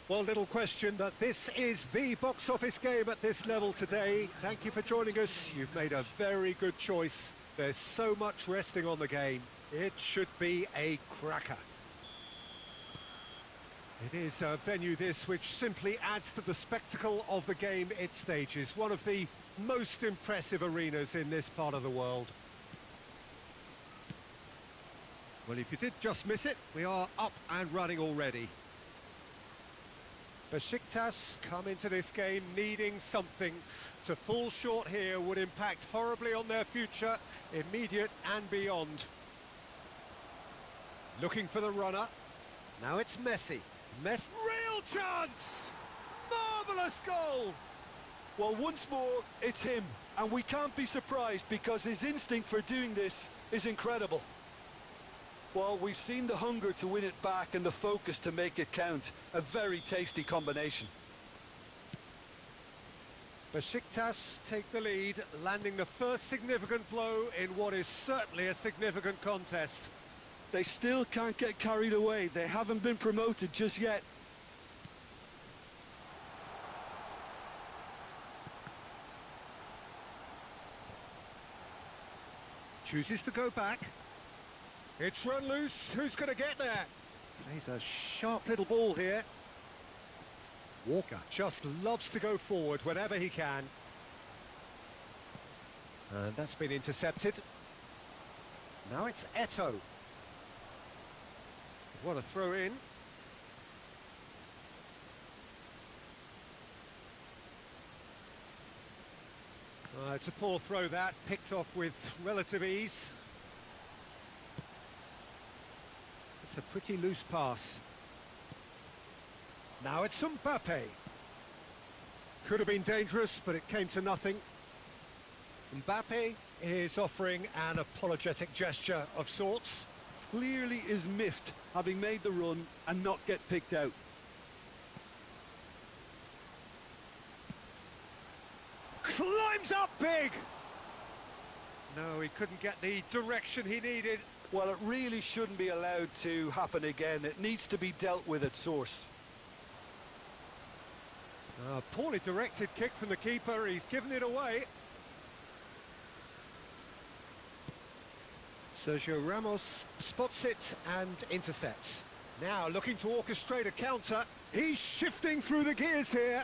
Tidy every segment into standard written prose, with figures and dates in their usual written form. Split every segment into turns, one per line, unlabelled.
Well, little question that this is the box office game at this level today. Thank you for joining us. You've made a very good choice. There's so much resting on the game. It should be a cracker. It is a venue this which simply adds to the spectacle of the game it stages. One of the most impressive arenas in this part of the world. Well, if you did just miss it, we are up and running already. Besiktas come into this game needing something. To fall short here would impact horribly on their future, immediate and beyond. Looking for the runner. Now it's Messi. Real chance! Marvellous goal!
Well, once more, it's him. And we can't be surprised because his instinct for doing this is incredible. Well, we've seen the hunger to win it back and the focus to make it count. A very tasty combination.
Besiktas take the lead, landing the first significant blow in what is certainly a significant contest.
They still can't get carried away. They haven't been promoted just yet.
Chooses to go back. It's run loose. Who's going to get there? Plays a sharp little ball here. Walker just loves to go forward whenever he can. And that's been intercepted. Now it's Eto'o. What a throw in. It's a poor throw that, picked off with relative ease. It's a pretty loose pass. Now it's M.K.A. Could have been dangerous, but it came to nothing. M.K.A. is offering an apologetic gesture of sorts.
Clearly is miffed, having made the run and not get picked out.
Climbs up big! No, he couldn't get the direction he needed.
Well, it really shouldn't be allowed to happen again. It needs to be dealt with at source.
Poorly directed kick from the keeper. He's given it away. Sergio Ramos spots it and intercepts. Now looking to orchestrate a counter. He's shifting through the gears here.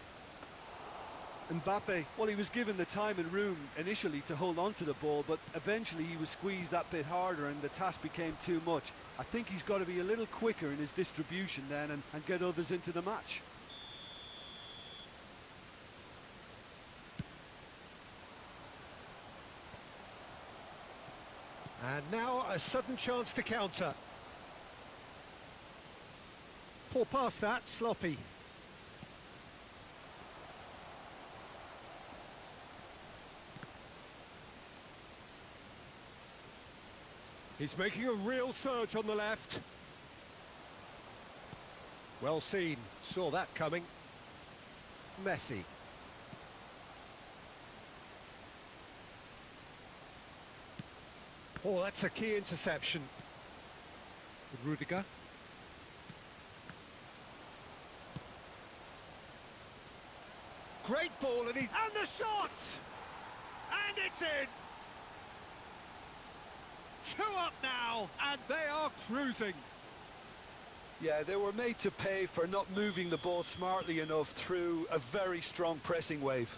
M.K.A, well, he was given the time and room initially to hold on to the ball, but eventually he was squeezed that bit harder and the task became too much. I think he's got to be a little quicker in his distribution then and get others into the match.
And now a sudden chance to counter. Poor pass that, sloppy. He's making a real surge on the left. Well seen, saw that coming. Messi. Oh, that's a key interception. With Rudiger. Great ball, and the shot! And it's in! 2 up now, and they are cruising.
Yeah, they were made to pay for not moving the ball smartly enough through a very strong pressing wave.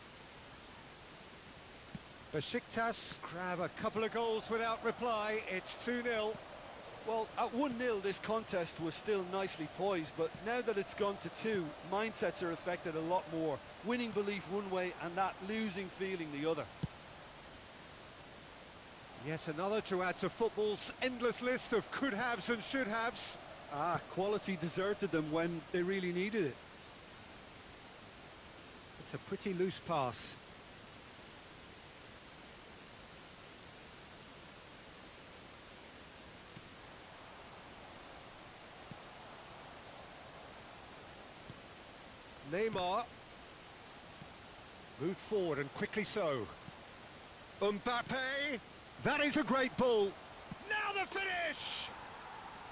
Besiktas grab a couple of goals without reply. It's 2-0.
Well, at 1-0, this contest was still nicely poised, but now that it's gone to 2, mindsets are affected a lot more. Winning belief one way and that losing feeling the other.
Yet another to add to football's endless list of could-haves and should-haves.
Quality deserted them when they really needed it.
It's a pretty loose pass. Neymar. Moved forward and quickly so. M.K.A. That is a great ball. Now the finish!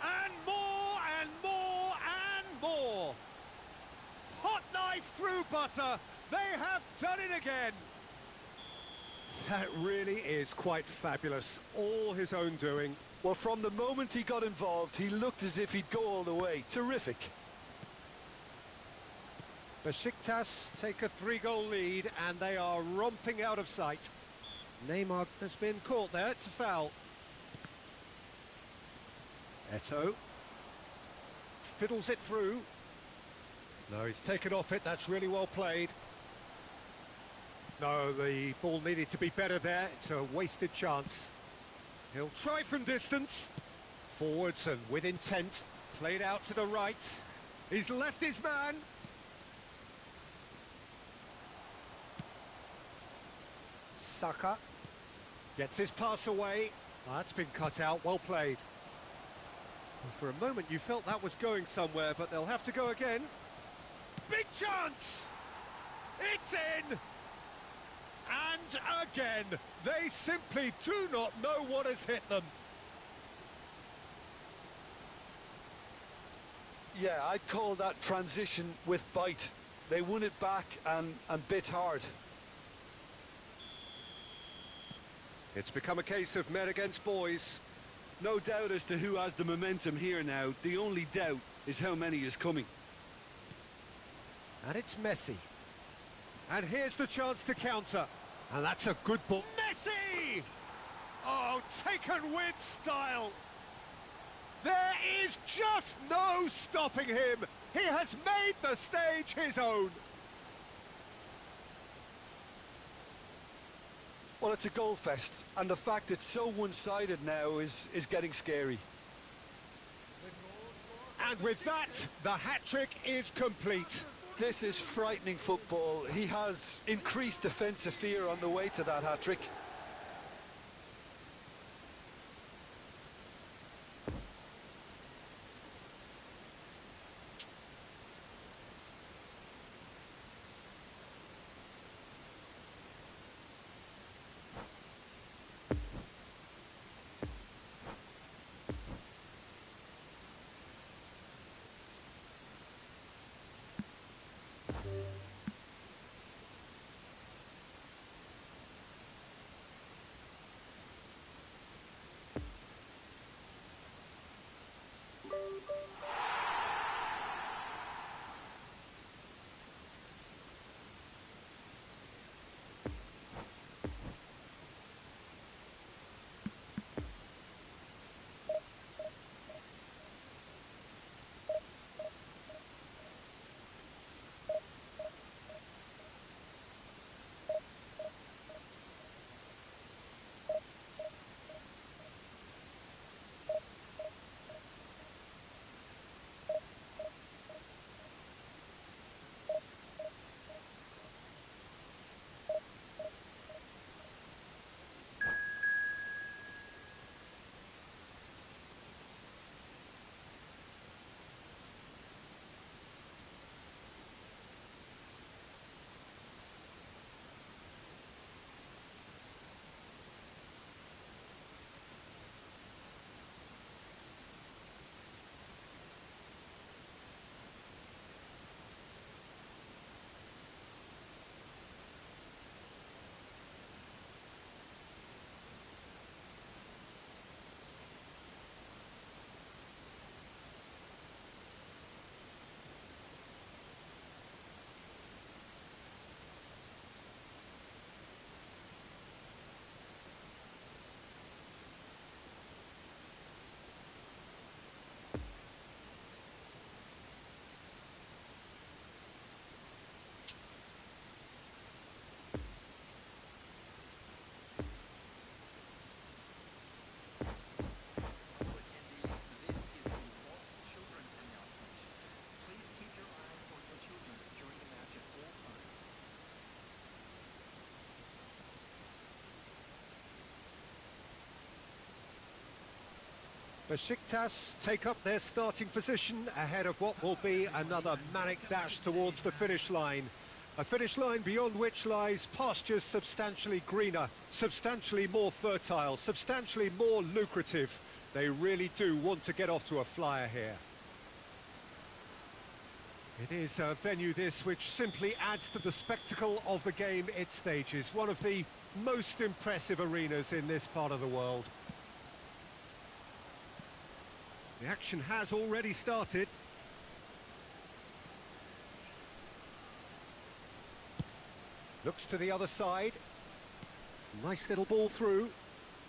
And more and more and more. butter. They have done it again. That really is quite fabulous. All his own doing.
Well, from the moment he got involved, he looked as if he'd go all the way. Terrific.
Besiktas take a 3-goal lead and they are romping out of sight. Neymar has been caught there, it's a foul. Eto'o. Fiddles it through. No, he's taken off it, that's really well played. No, the ball needed to be better there, it's a wasted chance. He'll try from distance. Forwards and with intent. Played out to the right. He's left his man. Saka gets his pass away. That's been cut out, well played. Well, for a moment you felt that was going somewhere, but they'll have to go again. Big chance! It's in! And again, they simply do not know what has hit them.
Yeah, I'd call that transition with bite. They won it back and bit hard.
It's become a case of men against boys.
No doubt as to who has the momentum here now. The only doubt is how many is coming.
And it's Messi. And here's the chance to counter. And that's a good ball. Messi! Oh, taken with style. There is just no stopping him. He has made the stage his own.
Well, it's a goal fest, and the fact it's so one-sided now is getting scary.
And with that, the hat-trick is complete.
This is frightening football. He has increased defensive fear on the way to that hat-trick.
Besiktas take up their starting position ahead of what will be another manic dash towards the finish line. A finish line beyond which lies pastures substantially greener, substantially more fertile, substantially more lucrative. They really do want to get off to a flyer here. It is a venue this which simply adds to the spectacle of the game it stages. One of the most impressive arenas in this part of the world. The action has already started. Looks to the other side. Nice little ball through.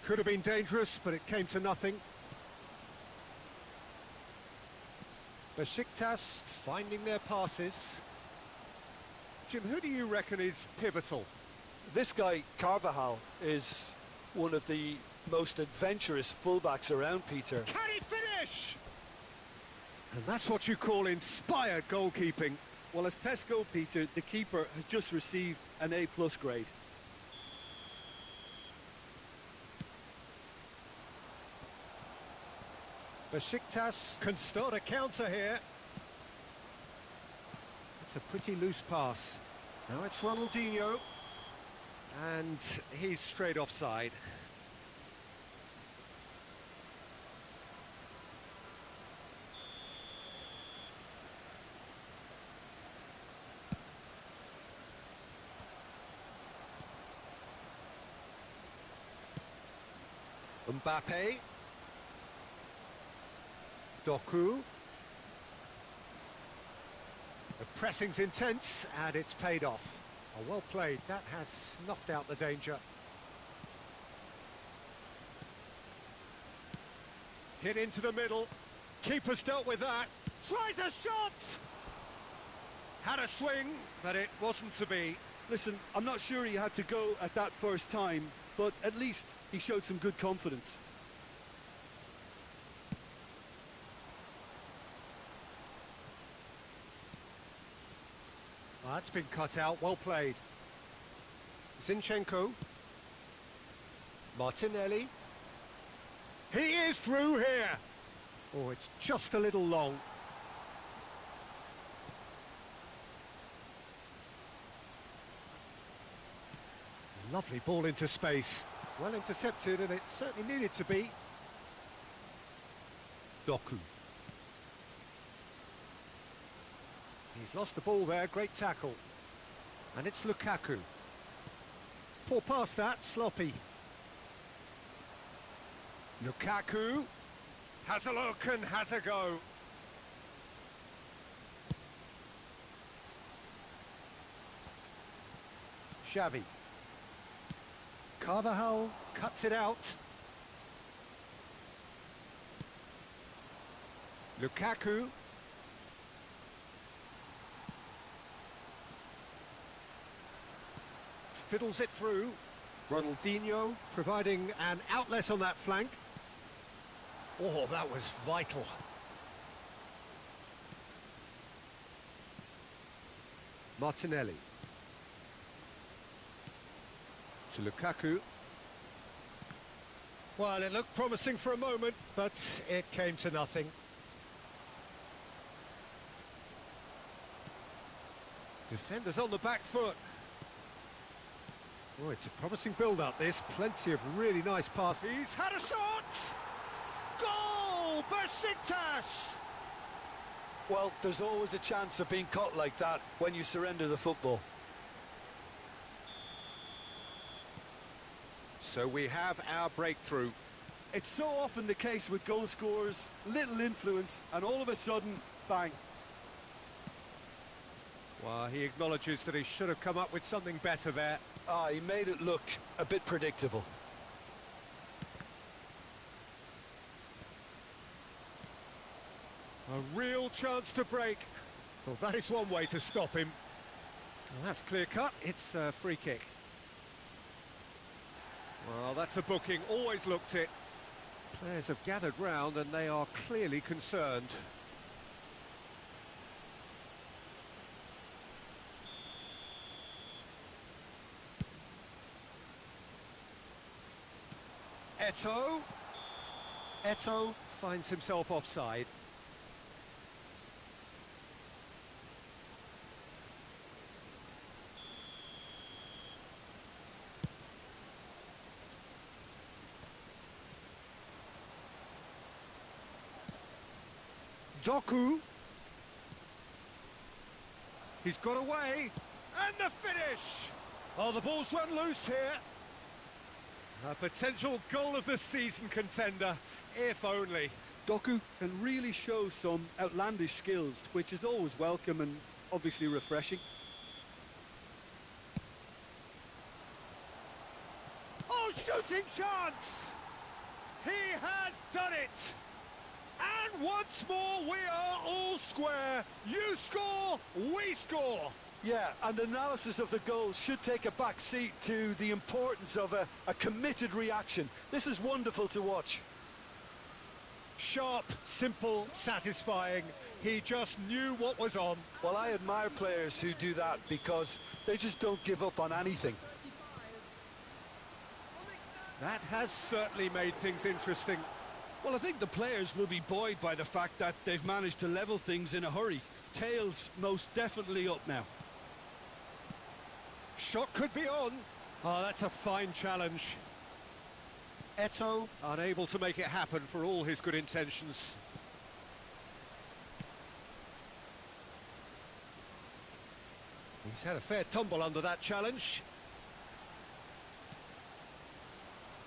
Could have been dangerous, but it came to nothing. Besiktas finding their passes. Jim, who do you reckon is pivotal?
This guy, Carvajal, is one of the most adventurous fullbacks around, Peter.
Can he finish? And that's what you call inspired goalkeeping.
Well, as tests go, Peter, the keeper has just received an A+ grade.
Besiktas can start a counter here. It's a pretty loose pass. Now it's Ronaldinho. And he's straight offside. M.K.A. Doku. The pressing's intense and it's paid off. Oh, well played. That has snuffed out the danger. Hit into the middle. Keeper's dealt with that. Tries a shot! Had a swing, but it wasn't to be.
Listen, I'm not sure he had to go at that first time, but at least he showed some good confidence.
That's been cut out, well played. Zinchenko. Martinelli. He is through here! Oh, it's just a little long. Lovely ball into space. Well intercepted, and it certainly needed to be. Doku. He's lost the ball there, great tackle. And it's Lukaku. Poor pass that, sloppy. Lukaku has a look and has a go. Xavi. Carvajal cuts it out. Lukaku. Fiddles it through. Ronaldinho providing an outlet on that flank. Oh, that was vital. Martinelli. To Lukaku. Well, it looked promising for a moment, but it came to nothing. Defenders on the back foot. Oh, it's a promising build-up, this. Plenty of really nice passes. He's had a shot! Goal! Besiktas!
Well, there's always a chance of being caught like that when you surrender the football.
So we have our breakthrough.
It's so often the case with goal scorers, little influence, and all of a sudden, bang.
Well, he acknowledges that he should have come up with something better there.
He made it look a bit predictable.
A real chance to break. Well, that is one way to stop him. Well, that's clear-cut. It's a free kick. Well, that's a booking. Always looked it. Players have gathered round and they are clearly concerned. Eto'o finds himself offside. Doku. He's got away, and the finish! Oh, the ball's run loose here. A potential goal of the season contender, if only.
Doku can really show some outlandish skills, which is always welcome and obviously refreshing.
Oh, shooting chance! He has done it! And once more, we are all square. You score, we score.
Yeah, and analysis of the goal should take a back seat to the importance of a committed reaction. This is wonderful to watch.
Sharp, simple, satisfying. He just knew what was on.
Well, I admire players who do that because they just don't give up on anything.
That has certainly made things interesting.
Well, I think the players will be buoyed by the fact that they've managed to level things in a hurry. Tails most definitely up now.
Shot could be on. Oh, that's a fine challenge. Eto'o unable to make it happen for all his good intentions. He's had a fair tumble under that challenge.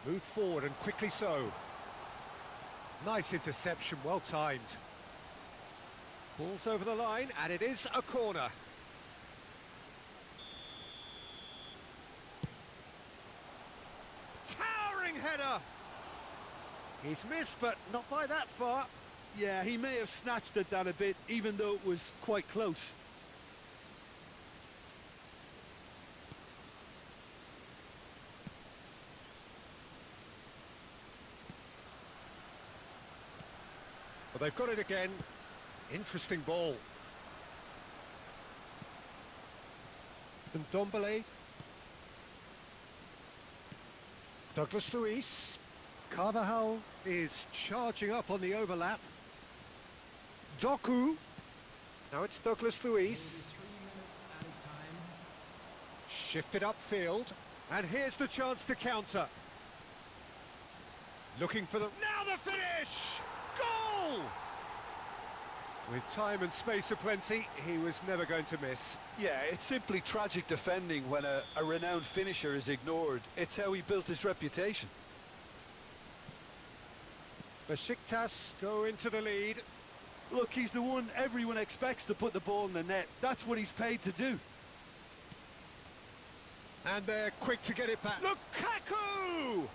Moved forward and quickly so. Nice interception, well timed. Ball's over the line and it is a corner. Towering header! He's missed, but not by that far.
Yeah, he may have snatched at that a bit, even though it was quite close.
Well, they've got it again. Interesting ball. And Ndombele. Douglas Luiz. Carvajal is charging up on the overlap. Doku. Now it's Douglas Luiz. Shifted upfield. And here's the chance to counter. Looking for the... Now the finish! Goal! With time and space aplenty, he was never going to miss.
Yeah, it's simply tragic defending when a renowned finisher is ignored. It's how he built his reputation.
Besiktas go into the lead.
Look, he's the one everyone expects to put the ball in the net. That's what he's paid to do.
And they're quick to get it back. Lukaku!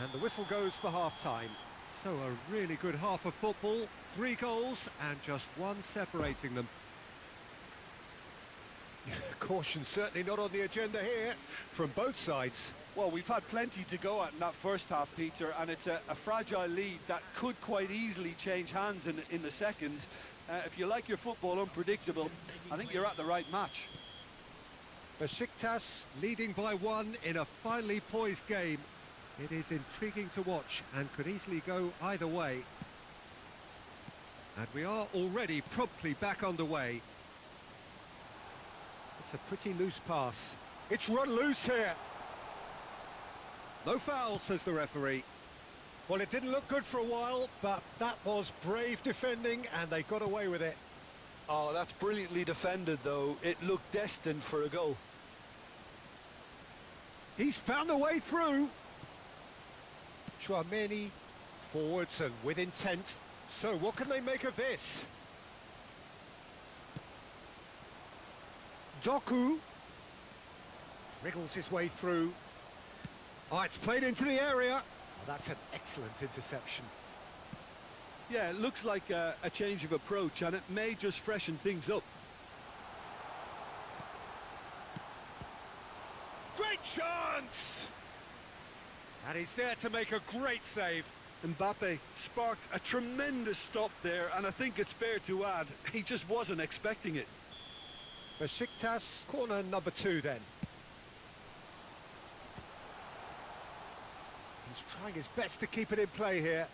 And the whistle goes for half-time. So a really good half of football. 3 goals and just one separating them. Caution certainly not on the agenda here from both sides.
Well, we've had plenty to go at in that first half, Peter, and it's a fragile lead that could quite easily change hands in the second. If you like your football unpredictable, I think you're at the right match.
Besiktas leading by 1 in a finely poised game. It is intriguing to watch and could easily go either way. And we are already promptly back underway. It's a pretty loose pass. It's run loose here. No foul, says the referee. Well, it didn't look good for a while, but that was brave defending and they got away with it.
Oh, that's brilliantly defended, though. It looked destined for a goal.
He's found a way through. Chouameni forwards and with intent. So what can they make of this? Doku wriggles his way through. Oh, it's played into the area. Oh, that's an excellent interception.
Yeah, it looks like a change of approach, and it may just freshen things up.
Great chance! And he's there to make a great save.
M.K.A sparked a tremendous stop there, and I think it's fair to add, he just wasn't expecting it.
Besiktas, corner number 2 then. He's trying his best to keep it in play here.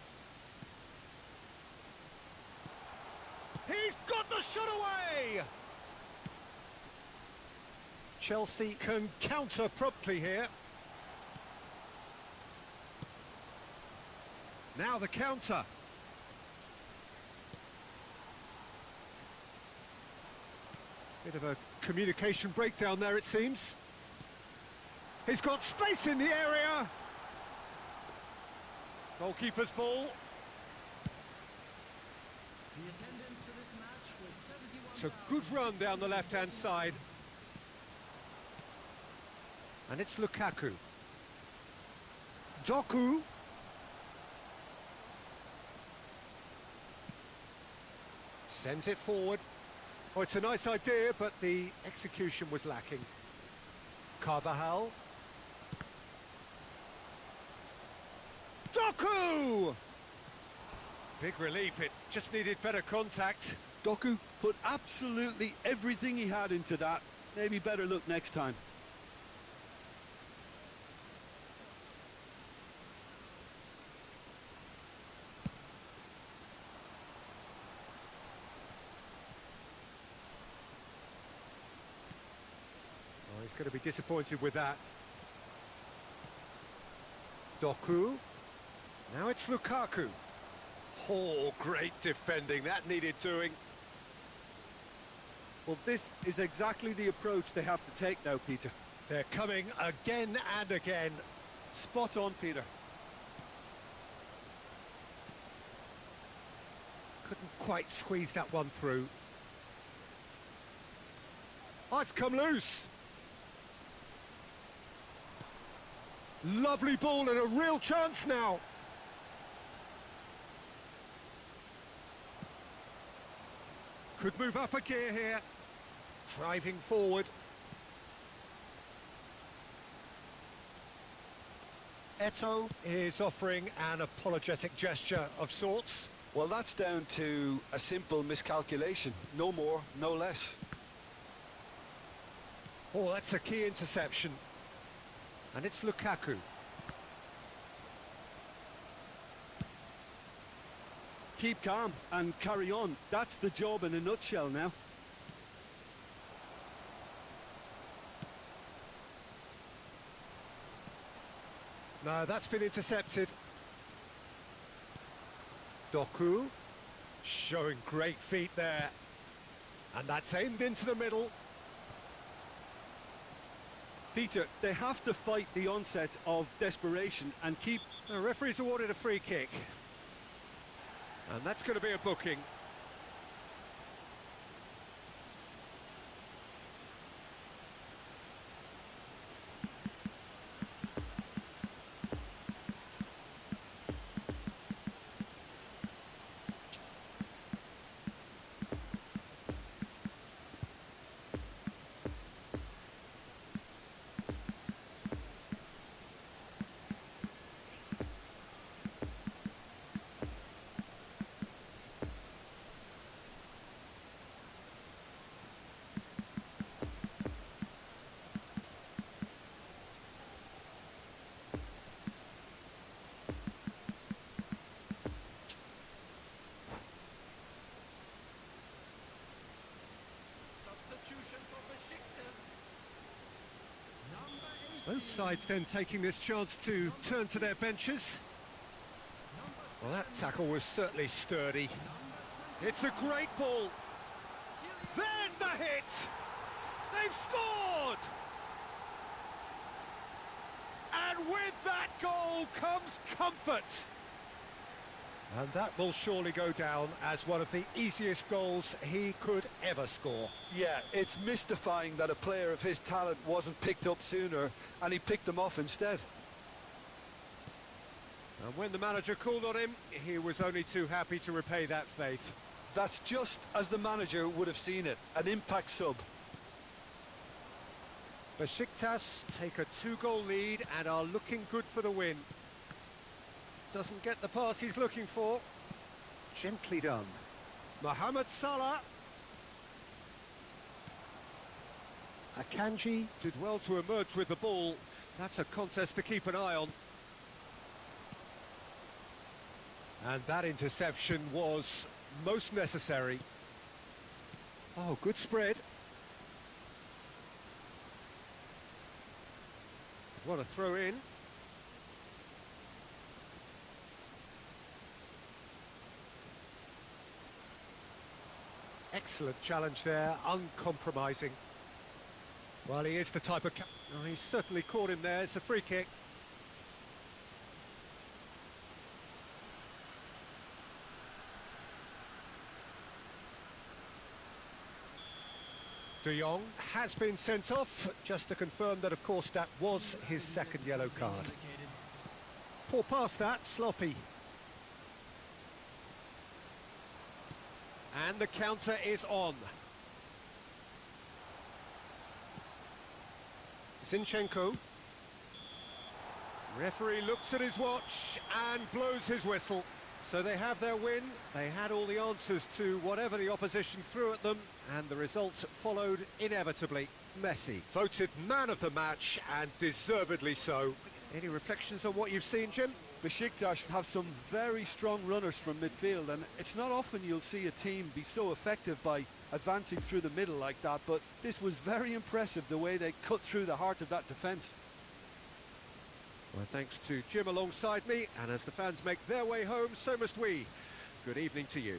He's got the shot away! Chelsea can counter promptly here. Now the counter. Bit of a communication breakdown there, it seems. He's got space in the area. Goalkeeper's ball.
The attendance for this match was 71,000.
It's a good run down the left-hand side. And it's Lukaku. Doku. Sends it forward. Oh, it's a nice idea, but the execution was lacking. Carvajal. Doku! Big relief, it just needed better contact.
Doku put absolutely everything he had into that. Maybe better look next time.
Oh, he's going to be disappointed with that. Doku. Now it's Lukaku. Oh, great defending. That needed doing.
Well, this is exactly the approach they have to take now, Peter.
They're coming again and again.
Spot on, Peter.
Couldn't quite squeeze that one through. Oh, it's come loose. Lovely ball and a real chance now. Could move up a gear here. Driving forward. Eto'o is offering an apologetic gesture of sorts.
Well, that's down to a simple miscalculation. No more, no less.
Oh, that's a key interception. And it's Lukaku.
Keep calm and carry on. That's the job in a nutshell now.
No, that's been intercepted. Doku, showing great feet there. And that's aimed into the middle.
Peter, they have to fight the onset of desperation and keep...
The referee's awarded a free kick. And that's going to be a booking. Both sides then taking this chance to turn to their benches. Well, that tackle was certainly sturdy. It's a great ball. There's the hit! They've scored! And with that goal comes comfort. And that will surely go down as one of the easiest goals he could ever score.
Yeah, it's mystifying that a player of his talent wasn't picked up sooner, and he picked them off instead.
And when the manager called on him, he was only too happy to repay that faith.
That's just as the manager would have seen it, an impact sub.
Besiktas take a 2-goal lead and are looking good for the win. Doesn't get the pass he's looking for. Gently done. Mohamed Salah. Akanji did well to emerge with the ball. That's a contest to keep an eye on. And that interception was most necessary. Oh, good spread. What a throw in. Excellent challenge there, uncompromising. Well, he is the type of... Oh, he's certainly caught him there. It's a free kick. De Jong has been sent off, just to confirm that, of course, that was his second yellow card. Poor pass that, sloppy. And the counter is on. Zinchenko. Referee looks at his watch and blows his whistle. So they have their win. They had all the answers to whatever the opposition threw at them, and the result followed inevitably. Messi voted man of the match, and deservedly so. Any reflections on what you've seen, Jim?
Besiktas have some very strong runners from midfield, and it's not often you'll see a team be so effective by advancing through the middle like that, but this was very impressive, the way they cut through the heart of that defence.
Well, thanks to Jim alongside me, and as the fans make their way home, so must we. Good evening to you.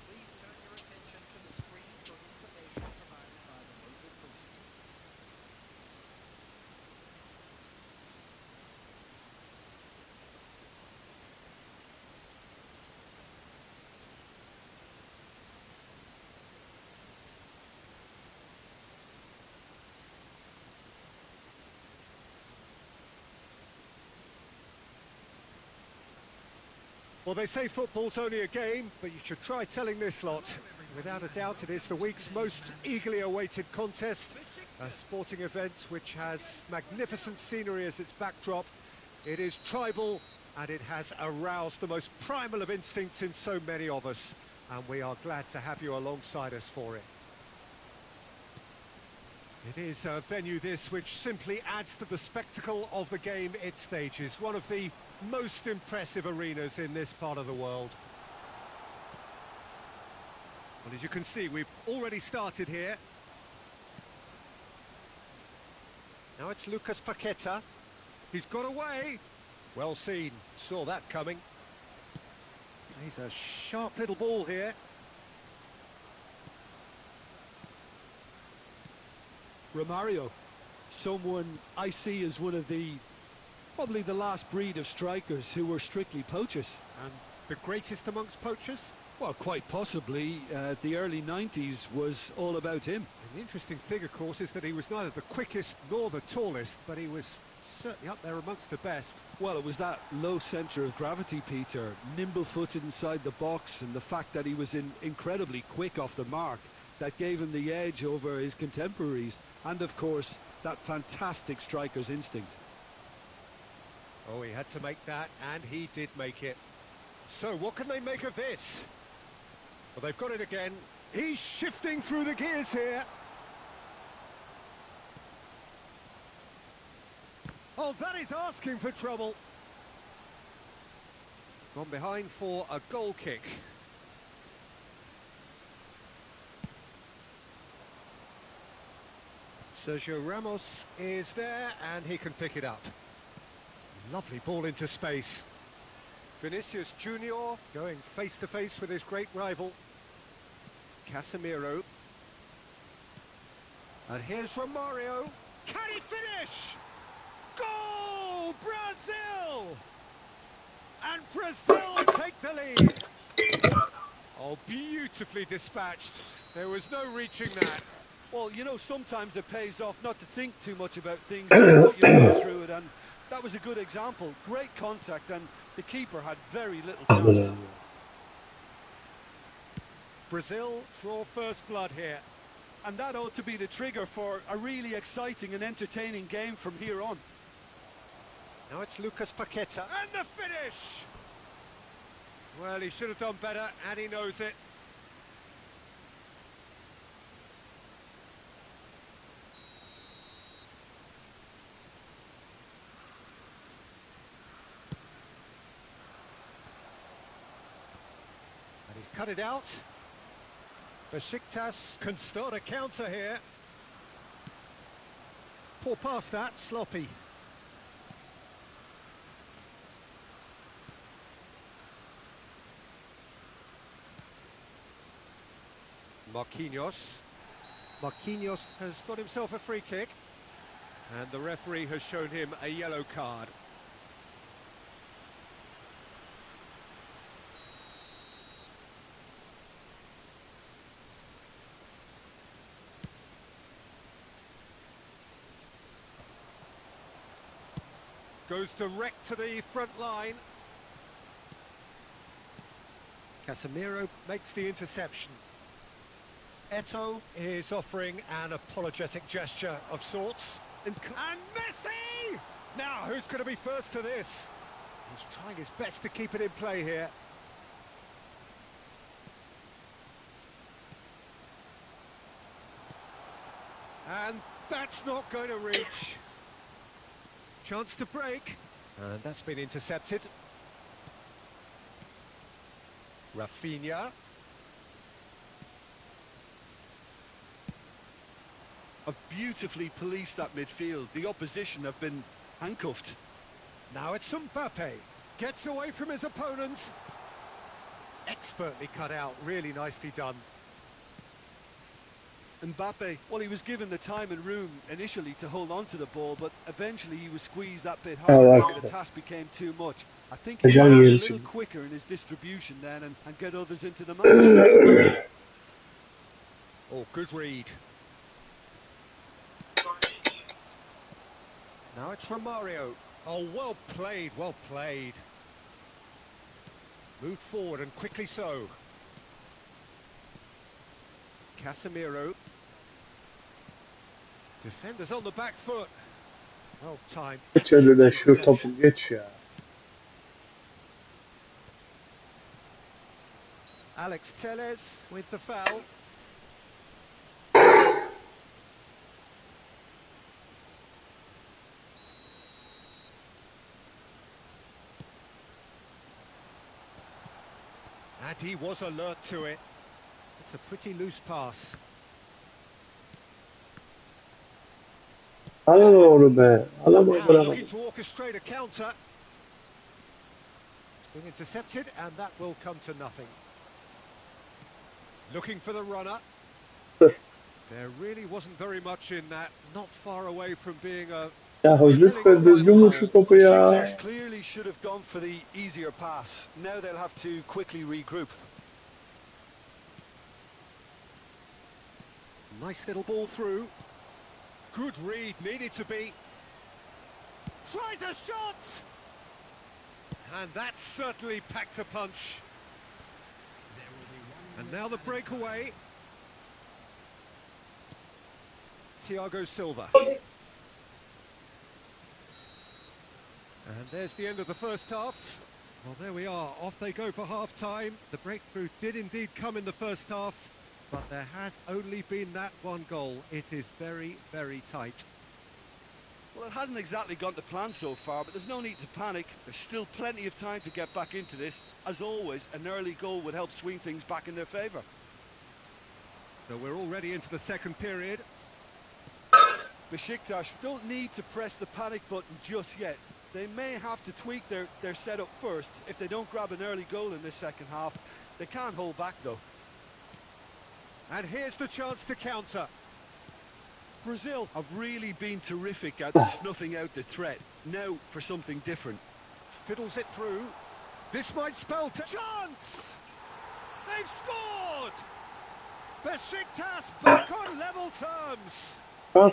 Please turn your attention to the screen for information provided by the local police.
Well, they say football's only a game, but you should try telling this lot. Without a doubt, it is the week's most eagerly awaited contest, a sporting event which has magnificent scenery as its backdrop. It is tribal, and it has aroused the most primal of instincts in so many of us, and we are glad to have you alongside us for it. It is a venue this which simply adds to the spectacle of the game it stages, one of the most impressive arenas in this part of the world. Well, as you can see, we've already started here. Now it's Lucas Paqueta. He's got away. Well seen, saw that coming. He's a sharp little ball here.
Romario, someone I see as one of probably the last breed of strikers who were strictly poachers.
And the greatest amongst poachers?
Well, quite possibly. The early 90s was all about him.
And the interesting thing, of course, is that he was neither the quickest nor the tallest, but he was certainly up there amongst the best.
Well, it was that low centre of gravity, Peter, nimble-footed inside the box, and the fact that he was incredibly quick off the mark that gave him the edge over his contemporaries, and of course that fantastic striker's instinct.
Oh, he had to make that, and he did make it. So what can they make of this? Well, they've got it again. He's shifting through the gears here. Oh, that is asking for trouble. Gone behind for a goal kick. Sergio Ramos is there and he can pick it up. Lovely ball into space. Vinicius Junior going face to face with his great rival. Casemiro. And here's Romario. Can he finish? Goal! Brazil! And Brazil take the lead. Oh, beautifully dispatched. There was no reaching that.
Well, you know, sometimes it pays off not to think too much about things, just put your foot through it, and that was a good example. Great contact, and the keeper had very little chance.
Brazil draw first blood here.
And that ought to be the trigger for a really exciting and entertaining game from here on.
Now it's Lucas Paqueta. And the finish! Well, he should have done better, and he knows it. And he's cut it out. Besiktas can start a counter here. Poor pass that, sloppy. Marquinhos. Marquinhos has got himself a free kick. And the referee has shown him a yellow card. Goes direct to the front line. Casemiro makes the interception. Eto is offering an apologetic gesture of sorts. And Messi! Now, who's going to be first to this? He's trying his best to keep it in play here. And that's not going to reach. Chance to break. And that's been intercepted. Rafinha.
Have beautifully policed that midfield. The opposition have been handcuffed.
Now it's M.K.A. Gets away from his opponents. Expertly cut out, really nicely done.
M.K.A, well, he was given the time and room initially to hold on to the ball, but eventually he was squeezed that bit harder and the task became too much. I think he got a little quicker in his distribution then and get others into the match.
Oh, good read. Now it's Romario. Oh, well played, well played. Moved forward and quickly so. Casemiro. Defenders on the back foot. Well timed.
Şu topu geç ya.
Alex Telles with the foul. And he was alert to it. It's a pretty loose pass.
Alamadım be.
Now looking to orchestrate a counter. It's been intercepted and that will come to nothing. Looking for the runner. There really wasn't very much in that. Not far away from being a...
Ya lütfen düzgün vur şu topu ya.
Clearly should have gone for the easier pass. Now they'll have to quickly regroup.
Nice little ball through. Good read, needed to be. Tries a shot! And that certainly packed a punch. And now the breakaway. Thiago Silva. And there's the end of the first half. Well, there we are. Off they go for half-time. The breakthrough did indeed come in the first half, but there has only been that one goal. It is very, very tight.
Well, it hasn't exactly gone to plan so far, but there's no need to panic. There's still plenty of time to get back into this. As always, an early goal would help swing things back in their favour.
So we're already into the second period.
Besiktas don't need to press the panic button just yet. They may have to tweak their setup first. If they don't grab an early goal in this second half, they can't hold back though.
And here's the chance to counter.
Brazil have really been terrific at snuffing out the threat. Now for something different.
Fiddles it through. This might spell chance! They've scored! Besiktas back on level terms!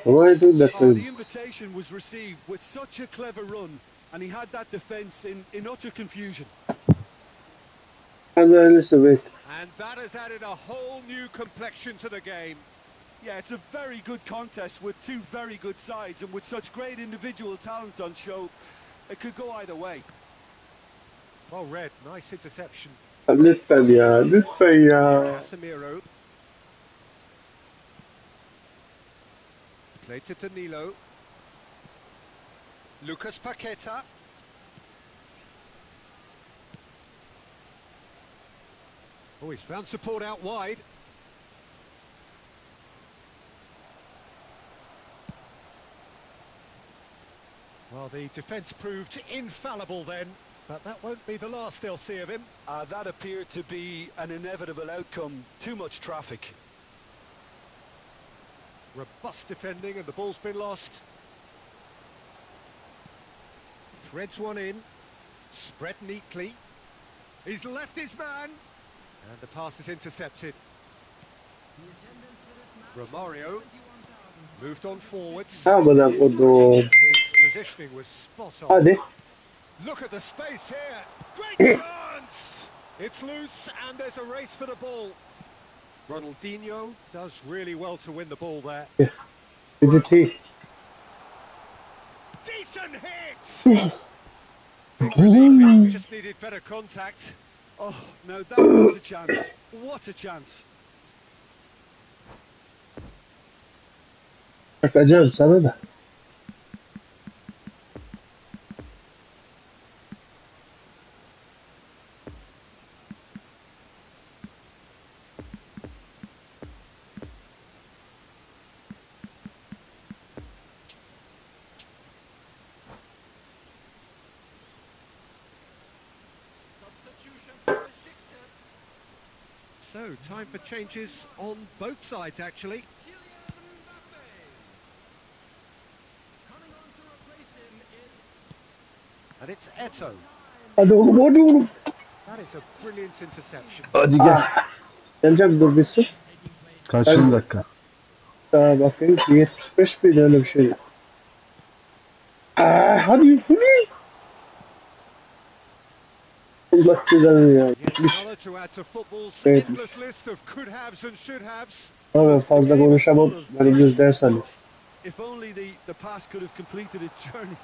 Why do that?
The invitation was received with such a clever run, and he had that defence in utter confusion.
As I listen, wait.
And that has added a whole new complexion to the game.
Yeah, it's a very good contest with two very good sides, and with such great individual talent on show, it could go either way.
Well read, nice interception.
Lütfen ya, lütfen ya.
Casemiro. Played to Danilo. Lucas Paqueta. Oh, he's found support out wide. Well, the defence proved infallible then, but that won't be the last they'll see of him.
That appeared to be an inevitable outcome. Too much traffic.
Robust defending and the ball's been lost. Threads one in. Spread neatly. He's left his man. And the pass is intercepted. Romario moved on forwards.
Amına kodum.
His positioning was spot on.
Hadi.
Look at the space here. Great chance! It's loose and there's a race for the ball. Ronaldinho does really well to win the ball there.
Is it he?
Decent hit! We just needed better contact.
Oh, now that was a chance. What a chance.
Bakacağım sana da.
So, time for changes on both sides, actually. And it's Eto.
Hadi oğlum, hadi oğlum.
That is a brilliant interception.
Hadi gel.
Geleceğim, dur bitsin.
Kaçıncı dakika?
Daha bakayım, 75 miydi öyle bir şey. Hadi hadi. Allah cezanı ya.
Yet another to add to football's
Evet.
endless list of could haves and should haves.
Abi fazla konuşamam. Beni düz ders hani.
If only the pass could have completed its journey.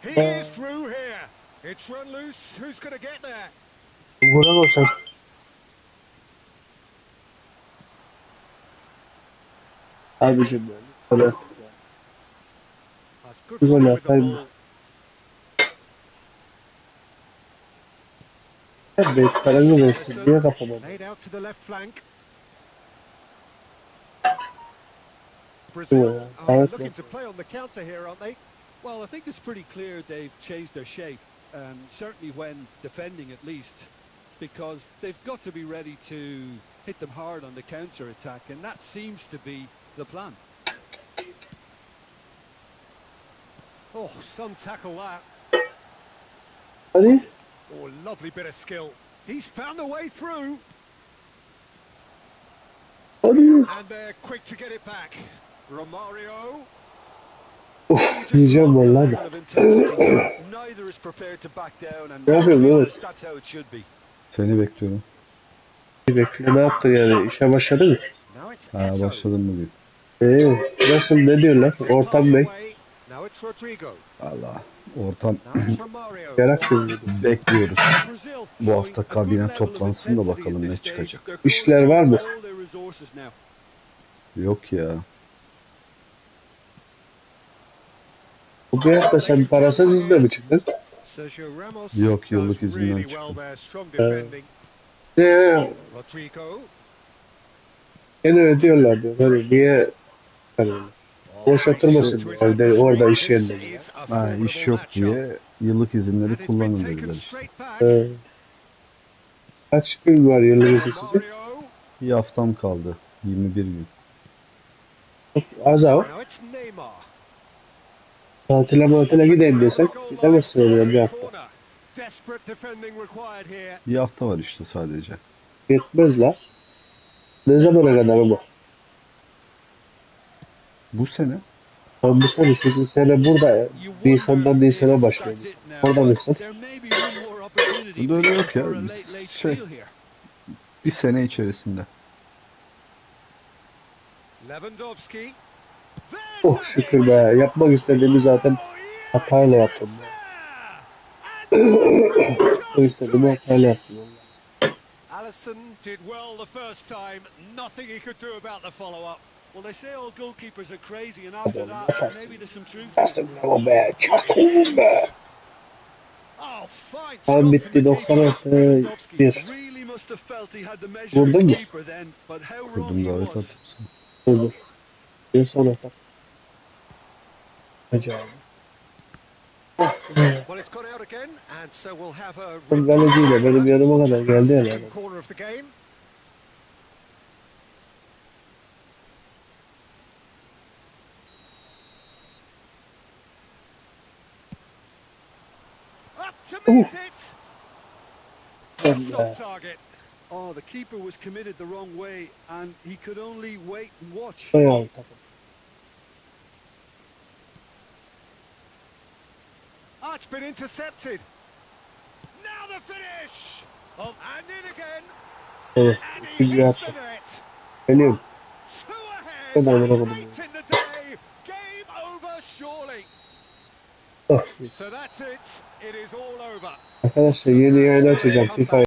He is through here. It's run loose. Who's going to get there?
Vuran olsan. Abicim yani. Böyle.
That's good
Güzel
running with the
yapsaydım.
ball.
Hep de paranı versin. Niye kapamam?
Laid out to the left flank. Brazil
Yeah,
are
that's
looking
it.
to play on the counter here, aren't they?
Well, I think it's pretty clear they've changed their shape, certainly when defending at least, because they've got to be ready to hit them hard on the counter-attack, and that seems to be the plan.
Oh, some tackle that.
Hadi.
Oh, lovely bit of skill. He's found a way through.
Hadi.
And they're quick to get it back. Romario.
Of, yiyeceğim vallahi
Level
da.
of intensity here. Neither is prepared to back down, and
Ne
to
yapıyorsun
be
Mehmet?
honest, that's how it should be.
Seni bekliyorum.
Bekle, ne yaptın yani? İşe başladı mı?
Now it's
Ha
Eto.
başladın mı diyor.
Nasıl, ne diyorlar?
Lets it pass
Ortam ne?
away. Now it's Rodrigo.
Allah. Ortam
Now it's Romario.
Merak ediyorum.
bekliyoruz.
Brazil
Bu
showing
hafta
a good
kabine
level of
toplansın da
intensity
bakalım
at
ne
this stage.
çıkacak.
They're
İşler var mı?
all their resources now.
Yok ya.
Bu hafta sen parasız izle mi çıktın?
Sergio Ramos
Yok, yıllık
does
izinden
really well
çıktım.
there. Strong defending.
Ne?
Rodrigo.
Gene ödüyorlar diyor. Hani niye Hani öyle.
Oh,
Boş
facing
oturmasın
up to his
evde,
adversary.
orada iş
This
yerinde ya.
is a
Ha, iş
formidable
yok
matchup.
diye yıllık izinleri
And it's been
kullanın
taken
dediler işte.
straight back.
Kaç gün var yıllık izin sizin?
Mario.
Bir haftam kaldı. 21 gün.
Az av.
Now it's Neymar.
Tatile gideyim desek gidemezsin oraya bir
Sorry,
hafta.
corner. Desperate defending required here.
Bir hafta var işte sadece.
Yetmez la. Ne zamana kadar ama?
Bu sene
Ben bu sene sizin sene burada
You wonder
Nisan'dan Nisan'a
if
başlıyor.
that's it now,
Orada
but
mısın?
there may be one more opportunity
burada öyle
peeking
yok ya.
for a
Biz
late
şey,
steal here.
bir sene içerisinde.
Lewandowski. There's
Oh
the
şükür
hit.
be. Yapmak istediğimi zaten
Oh, yes,
hatayla yaptım.
it's
Ya.
there. And
Yapmak
just
istediğimi
to it.
hatayla yaptım. Vallahi.
Alisson did well the first time. Nothing he could do about the follow-up.
Well, they say all goalkeepers are crazy, and
Hadi
after
oğlum
that,
yaparsın.
maybe there's some truth to it.
Yaparsın lan be. Çakın be.
Oh, fine
Tam
stop from the
bitti
keeper.
96
Lewandowski
1.
really must have felt he had the measure of
Vurdun
the
mu?
keeper then, but how wrong
Kurdum
he
davet
was.
attım.
Dur. Bir son atak. Acayip.
Well, it's gone out again, and so we'll have a
Sen kaleciyle benim yanıma kadar geldi herhalde.
second corner of the game. Up to meet it. Just off target.
Oh, the keeper was committed the wrong way, and he could only wait and watch.
Bayağı takım.
Oh, it's been intercepted. Now the finish. Oh, and in again.
Evet.
And he
İkinci
hits the
attı.
net.
Geliyorum.
Two ahead.
Ben de amına koydum
Late
ya.
in the day. Game over surely.
Oh.
So that's it. It is all over.
Arkadaşlar yeni yayın açacağım FIFA